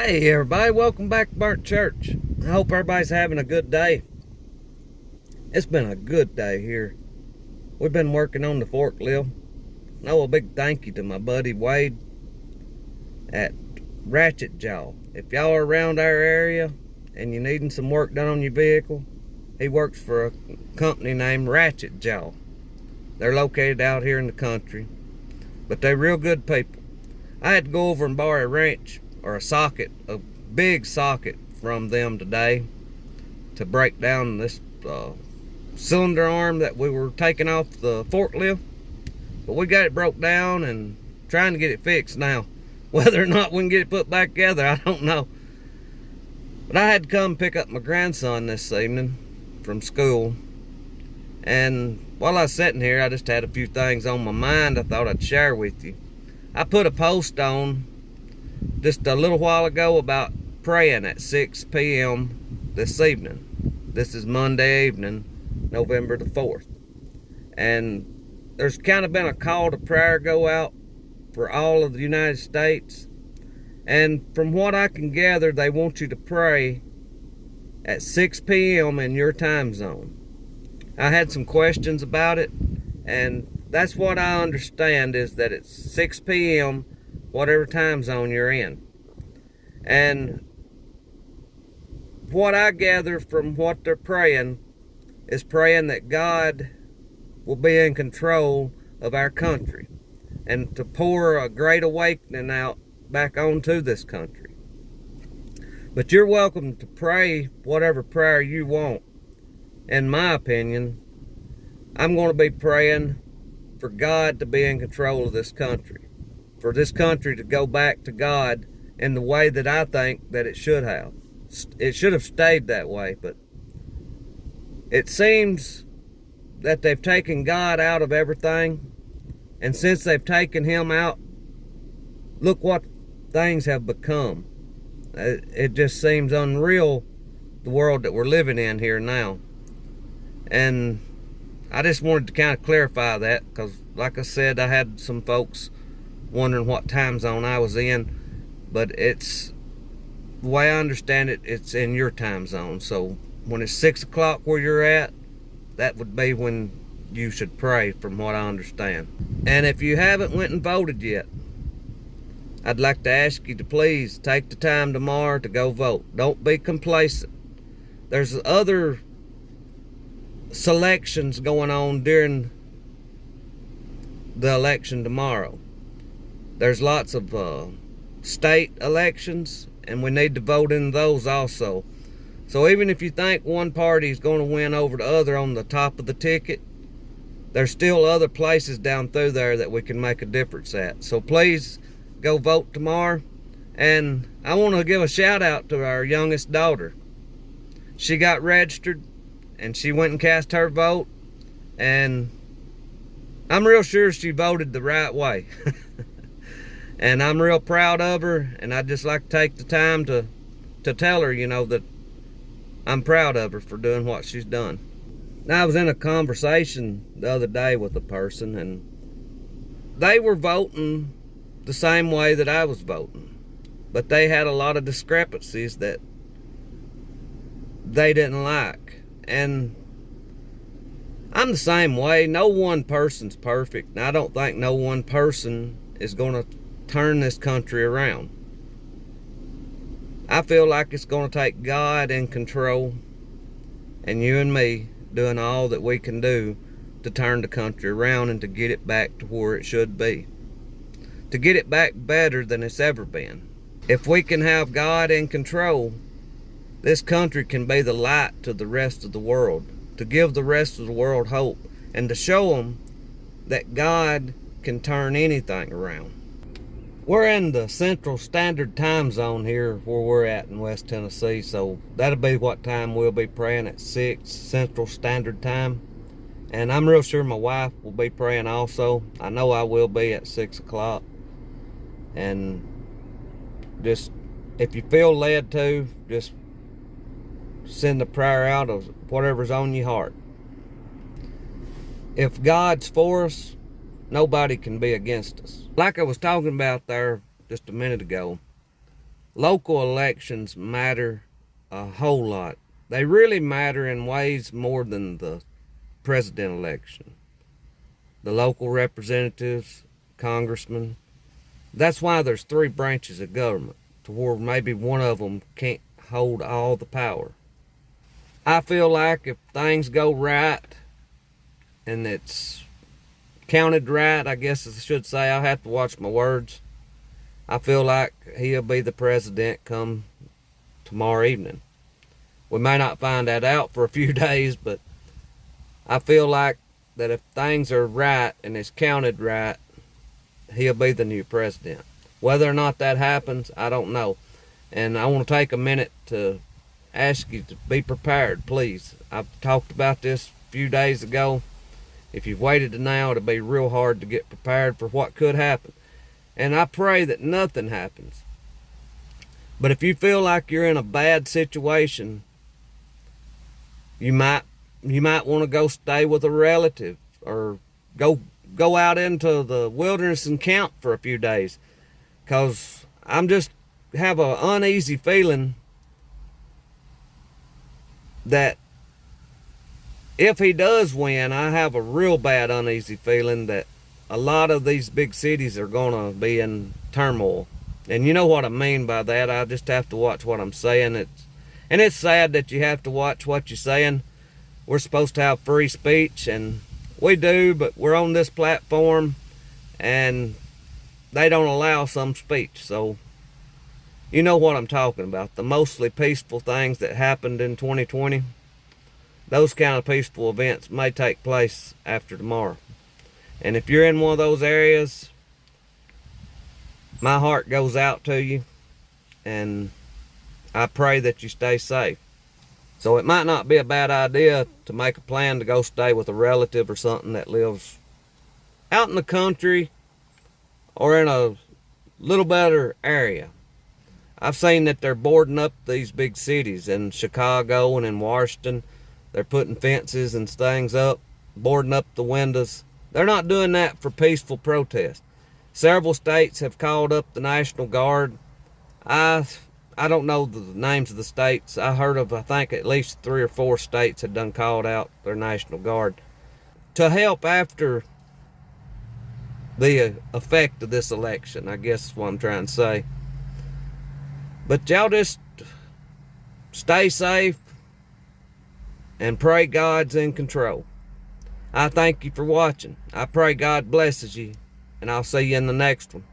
Hey everybody, welcome back to Burnt Church. I hope everybody's having a good day. It's been a good day here. We've been working on the forklift. A big thank you to my buddy Wade at Ratchet Jaw. If y'all are around our area and you're needing some work done on your vehicle, he works for a company named Ratchet Jaw. They're located out here in the country, but they're real good people. I had to go over and borrow a wrench or a socket, a big socket from them today to break down this cylinder arm that we were taking off the forklift. But we got it broke down and trying to get it fixed now. Whether or not we can get it put back together, I don't know. But I had to come pick up my grandson this evening from school. And while I was sitting here, I just had a few things on my mind I thought I'd share with you. I put a post on just a little while ago about praying at 6 p.m. this evening. This is Monday evening, November the 4th. And there's kind of been a call to prayer go out for all of the United States. And from what I can gather, they want you to pray at 6 p.m. in your time zone. I had some questions about it, and that's what I understand, is that it's 6 p.m. whatever time zone you're in. And what I gather from what they're praying is praying that God will be in control of our country and to pour a great awakening out back onto this country. But you're welcome to pray whatever prayer you want. In my opinion, I'm going to be praying for God to be in control of this country, for this country to go back to God in the way that I think that it should have. It should have stayed that way, but it seems that they've taken God out of everything, and since they've taken him out, look what things have become. It just seems unreal, the world that we're living in here now. And I just wanted to kind of clarify that, because like I said, I had some folks wondering what time zone I was in, but it's, the way I understand it, it's in your time zone. So when it's 6 o'clock where you're at, that would be when you should pray, from what I understand. And if you haven't went and voted yet, I'd like to ask you to please take the time tomorrow to go vote. Don't be complacent. There's other selections going on during the election tomorrow. There's lots of state elections, and we need to vote in those also. So even if you think one party is going to win over the other on the top of the ticket, there's still other places down through there that we can make a difference at. So please go vote tomorrow. And I want to give a shout out to our youngest daughter. She got registered and she went and cast her vote, and I'm real sure she voted the right way. And I'm real proud of her, and I'd just like to take the time to tell her, that I'm proud of her for doing what she's done. Now, I was in a conversation the other day with a person, and they were voting the same way that I was voting, but they had a lot of discrepancies that they didn't like. And I'm the same way. No one person's perfect, and I don't think no one person is going to turn this country around. I feel like it's going to take God in control, and you and me doing all that we can do to turn the country around and to get it back to where it should be, to get it back better than it's ever been. If we can have God in control, this country can be the light to the rest of the world, to give the rest of the world hope, and to show them that God can turn anything around. We're in the Central Standard Time Zone here where we're at in West Tennessee, so that'll be what time we'll be praying, at 6 Central Standard Time. And I'm real sure my wife will be praying also. I know I will be at 6 o'clock. And just, if you feel led to, just send a prayer out of whatever's on your heart. If God's for us, nobody can be against us. Like I was talking about there just a minute ago, local elections matter a whole lot. They really matter in ways more than the president election. The local representatives, congressmen. That's why there's three branches of government, to where maybe one of them can't hold all the power. I feel like if things go right and it's counted right, I guess I should say, I'll have to watch my words. I feel like he'll be the president come tomorrow evening. We may not find that out for a few days, but I feel like that if things are right and it's counted right, he'll be the new president. Whether or not that happens, I don't know. And I want to take a minute to ask you to be prepared, please. I've talked about this a few days ago. If you've waited to now, it'll be real hard to get prepared for what could happen. And I pray that nothing happens. But if you feel like you're in a bad situation, you might want to go stay with a relative, or go out into the wilderness and camp for a few days. Because I'm just have an uneasy feeling that if he does win, I have a real bad uneasy feeling that a lot of these big cities are going to be in turmoil. And you know what I mean by that. I just have to watch what I'm saying. It's sad that you have to watch what you're saying. We're supposed to have free speech, and we do, but we're on this platform, and they don't allow some speech. So you know what I'm talking about. The mostly peaceful things that happened in 2020, those kind of peaceful events may take place after tomorrow. And if you're in one of those areas, my heart goes out to you, and I pray that you stay safe. So it might not be a bad idea to make a plan to go stay with a relative or something that lives out in the country or in a little better area. I've seen that they're boarding up these big cities in Chicago and in Washington. They're putting fences and things up, boarding up the windows. They're not doing that for peaceful protest. Several states have called up the National Guard. I don't know the names of the states. I heard of, I think, at least 3 or 4 states had done called out their National Guard to help after the effect of this election, I guess is what I'm trying to say. But y'all just stay safe and pray God's in control. I thank you for watching. I pray God blesses you, and I'll see you in the next one.